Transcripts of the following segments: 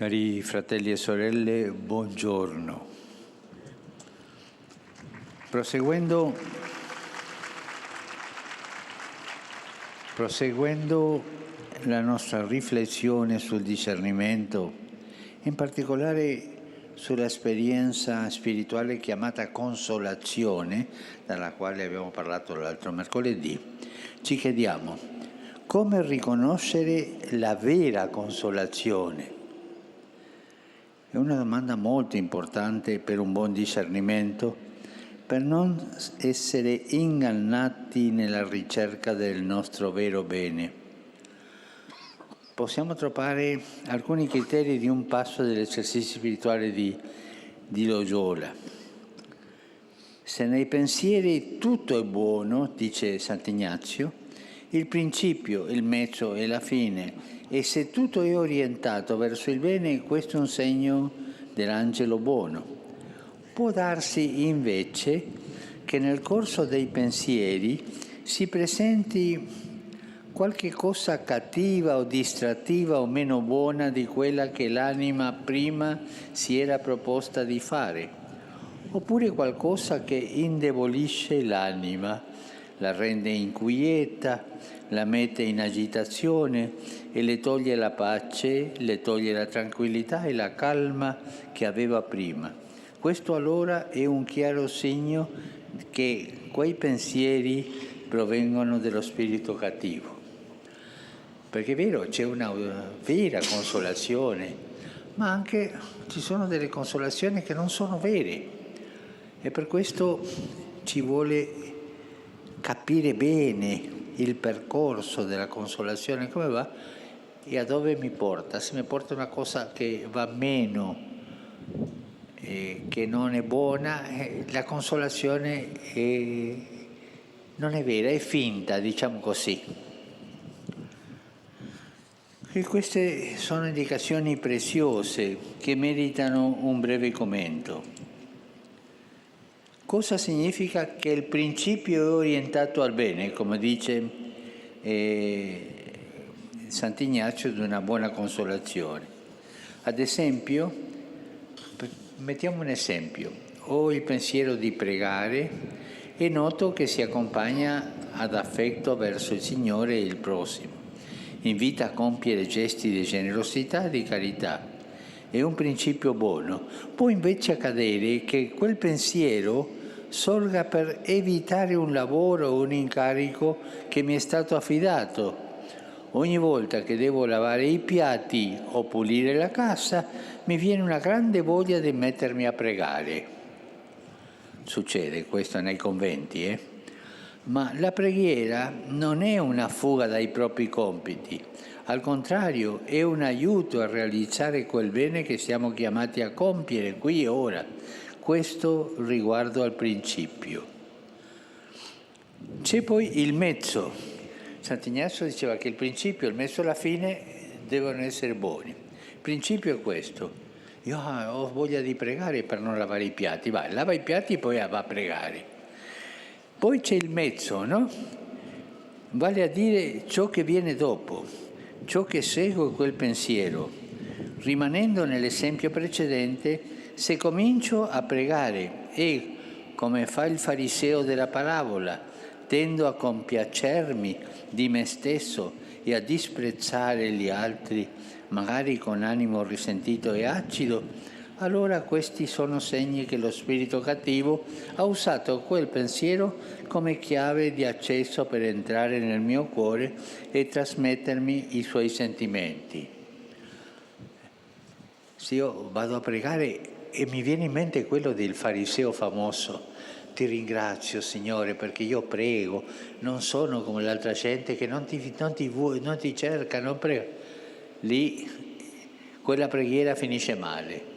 Cari fratelli e sorelle, buongiorno. Proseguendo la nostra riflessione sul discernimento, in particolare sull'esperienza spirituale chiamata consolazione, dalla quale abbiamo parlato l'altro mercoledì, ci chiediamo come riconoscere la vera consolazione. È una domanda molto importante per un buon discernimento, per non essere ingannati nella ricerca del nostro vero bene. Possiamo trovare alcuni criteri di un passo dell'esercizio spirituale di Loyola. Se nei pensieri tutto è buono, dice Sant'Ignazio, il principio, il mezzo e la fine, e se tutto è orientato verso il bene, questo è un segno dell'angelo buono. Può darsi invece che nel corso dei pensieri si presenti qualche cosa cattiva o distrattiva o meno buona di quella che l'anima prima si era proposta di fare, oppure qualcosa che indebolisce l'anima, la rende inquieta, la mette in agitazione e le toglie la pace, le toglie la tranquillità e la calma che aveva prima. Questo allora è un chiaro segno che quei pensieri provengono dello spirito cattivo. Perché è vero, c'è una vera consolazione, ma anche ci sono delle consolazioni che non sono vere. E per questo ci vuole capire bene il percorso della consolazione, come va e a dove mi porta. Se mi porta una cosa che va meno, che non è buona, la consolazione non è vera, è finta, diciamo così. E queste sono indicazioni preziose che meritano un breve commento. Cosa significa che il principio è orientato al bene, come dice Sant'Ignazio di una buona consolazione? Ad esempio, mettiamo un esempio, ho il pensiero di pregare e noto che si accompagna ad affetto verso il Signore e il prossimo, invita a compiere gesti di generosità e di carità. È un principio buono. Può invece accadere che quel pensiero sorga per evitare un lavoro o un incarico che mi è stato affidato. Ogni volta che devo lavare i piatti o pulire la casa, mi viene una grande voglia di mettermi a pregare. Succede questo nei conventi, Ma la preghiera non è una fuga dai propri compiti, al contrario è un aiuto a realizzare quel bene che siamo chiamati a compiere qui e ora. Questo riguardo al principio. C'è poi il mezzo. Sant'Ignazio diceva che il principio, il mezzo e la fine devono essere buoni. Il principio è questo. Io ho voglia di pregare per non lavare i piatti. Vai, lava i piatti e poi va a pregare. Poi c'è il mezzo, no? Vale a dire ciò che viene dopo, ciò che segue quel pensiero. Rimanendo nell'esempio precedente, se comincio a pregare e, come fa il fariseo della parabola, tendo a compiacermi di me stesso e a disprezzare gli altri, magari con animo risentito e acido, allora questi sono segni che lo spirito cattivo ha usato quel pensiero come chiave di accesso per entrare nel mio cuore e trasmettermi i suoi sentimenti. Se io vado a pregare e mi viene in mente quello del fariseo famoso, ti ringrazio Signore perché io prego, non sono come l'altra gente che non ti cerca, non prega. Lì quella preghiera finisce male.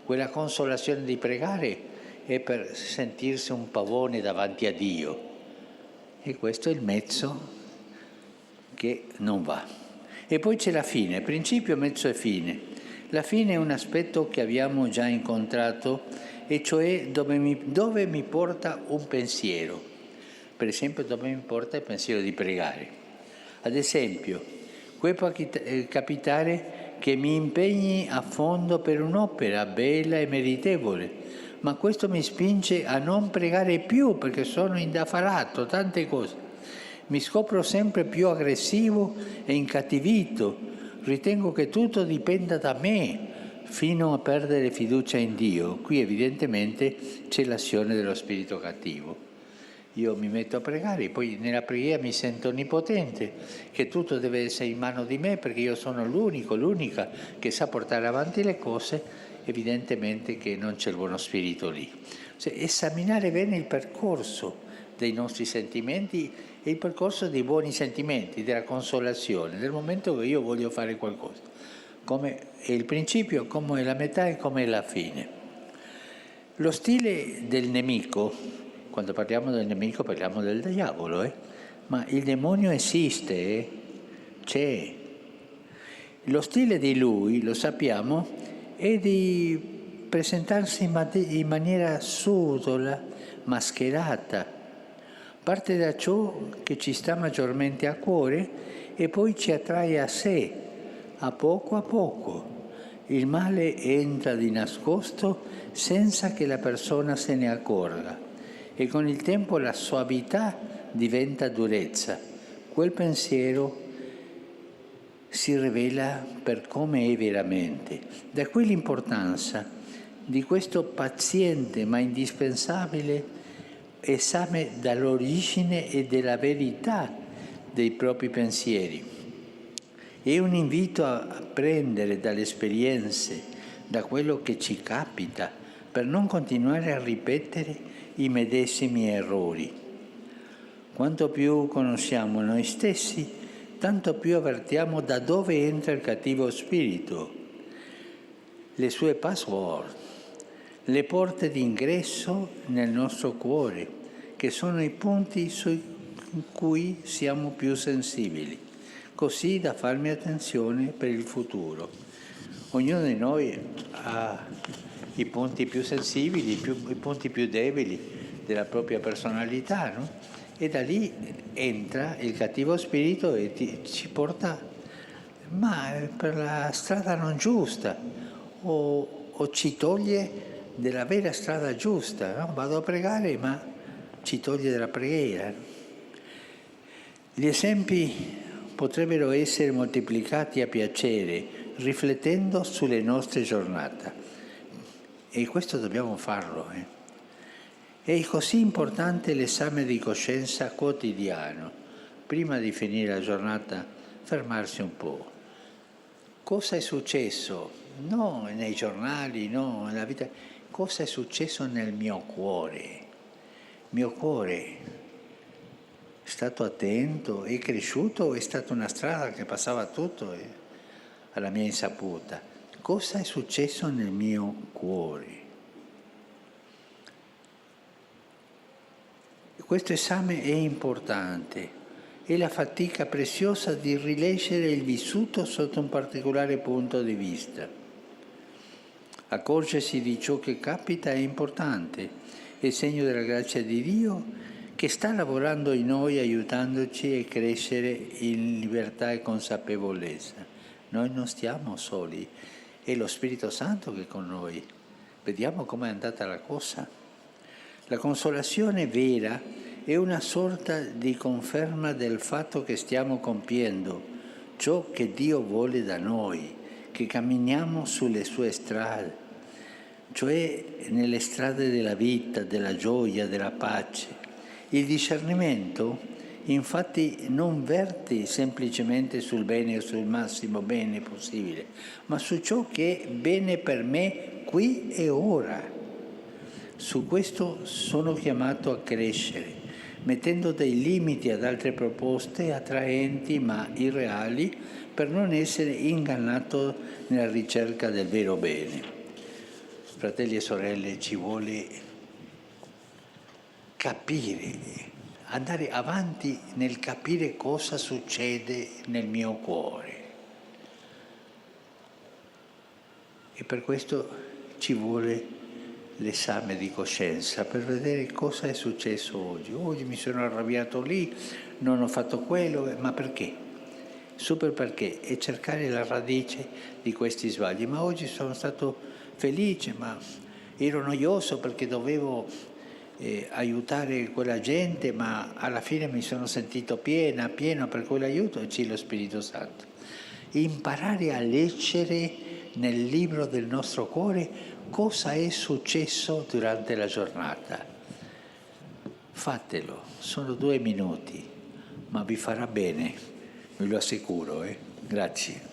Quella consolazione di pregare è per sentirsi un pavone davanti a Dio. E questo è il mezzo che non va. E poi c'è la fine, principio, mezzo e fine. La fine è un aspetto che abbiamo già incontrato, e cioè dove mi porta un pensiero. Per esempio, dove mi porta il pensiero di pregare. Ad esempio, qui può capitare che mi impegni a fondo per un'opera bella e meritevole, ma questo mi spinge a non pregare più perché sono indaffarato, tante cose. Mi scopro sempre più aggressivo e incattivito, ritengo che tutto dipenda da me, fino a perdere fiducia in Dio. Qui evidentemente c'è l'azione dello spirito cattivo. Io mi metto a pregare, poi nella preghiera mi sento onnipotente, che tutto deve essere in mano di me perché io sono l'unica che sa portare avanti le cose, evidentemente che non c'è il buono spirito lì. Cioè, esaminare bene il percorso dei nostri sentimenti e il percorso dei buoni sentimenti, della consolazione, nel momento che io voglio fare qualcosa. Come è il principio, come è la metà e come è la fine. Lo stile del nemico, quando parliamo del nemico parliamo del diavolo, ma il demonio esiste, c'è. Lo stile di lui, lo sappiamo, è di presentarsi in maniera subdola, mascherata. Parte da ciò che ci sta maggiormente a cuore e poi ci attrae a sé, a poco. Il male entra di nascosto senza che la persona se ne accorga e con il tempo la suavità diventa durezza. Quel pensiero si rivela per come è veramente. Da qui l'importanza di questo paziente ma indispensabile esame dall'origine e della verità dei propri pensieri. È un invito a prendere dalle esperienze, da quello che ci capita, per non continuare a ripetere i medesimi errori. Quanto più conosciamo noi stessi, tanto più avvertiamo da dove entra il cattivo spirito, le sue password, le porte d'ingresso nel nostro cuore, che sono i punti su cui siamo più sensibili, così da farmi attenzione per il futuro. Ognuno di noi ha i punti più sensibili, i punti più deboli della propria personalità, no? E da lì entra il cattivo spirito e ci porta per la strada non giusta o ci toglie della vera strada giusta, no? Vado a pregare ma ci toglie dalla preghiera. Gli esempi potrebbero essere moltiplicati a piacere, riflettendo sulle nostre giornate. E questo dobbiamo farlo. È così importante l'esame di coscienza quotidiano. Prima di finire la giornata, fermarsi un po'. Cosa è successo? No nei giornali, no nella vita. Cosa è successo nel mio cuore? Il mio cuore è stato attento, è cresciuto o è stata una strada che passava tutto alla mia insaputa? Cosa è successo nel mio cuore? Questo esame è importante, è la fatica preziosa di rileggere il vissuto sotto un particolare punto di vista. Accorgersi di ciò che capita è importante, è segno della grazia di Dio che sta lavorando in noi aiutandoci a crescere in libertà e consapevolezza. Noi non stiamo soli, è lo Spirito Santo che è con noi. Vediamo com'è andata la cosa. La consolazione vera è una sorta di conferma del fatto che stiamo compiendo ciò che Dio vuole da noi, che camminiamo sulle sue strade, cioè nelle strade della vita, della gioia, della pace. Il discernimento, infatti, non verte semplicemente sul bene o sul massimo bene possibile, ma su ciò che è bene per me qui e ora. Su questo sono chiamato a crescere, mettendo dei limiti ad altre proposte attraenti ma irreali per non essere ingannato nella ricerca del vero bene. Fratelli e sorelle, ci vuole capire, andare avanti nel capire cosa succede nel mio cuore. E per questo ci vuole l'esame di coscienza per vedere cosa è successo oggi. Oggi mi sono arrabbiato lì, non ho fatto quello, ma perché? super perché e cercare la radice di questi sbagli. Ma oggi sono stato felice, ma ero noioso perché dovevo aiutare quella gente, ma alla fine mi sono sentito pieno per quell'aiuto e c'è lo Spirito Santo. Imparare a leggere nel libro del nostro cuore cosa è successo durante la giornata. Fatelo, sono 2 minuti, ma vi farà bene, ve lo assicuro. Grazie.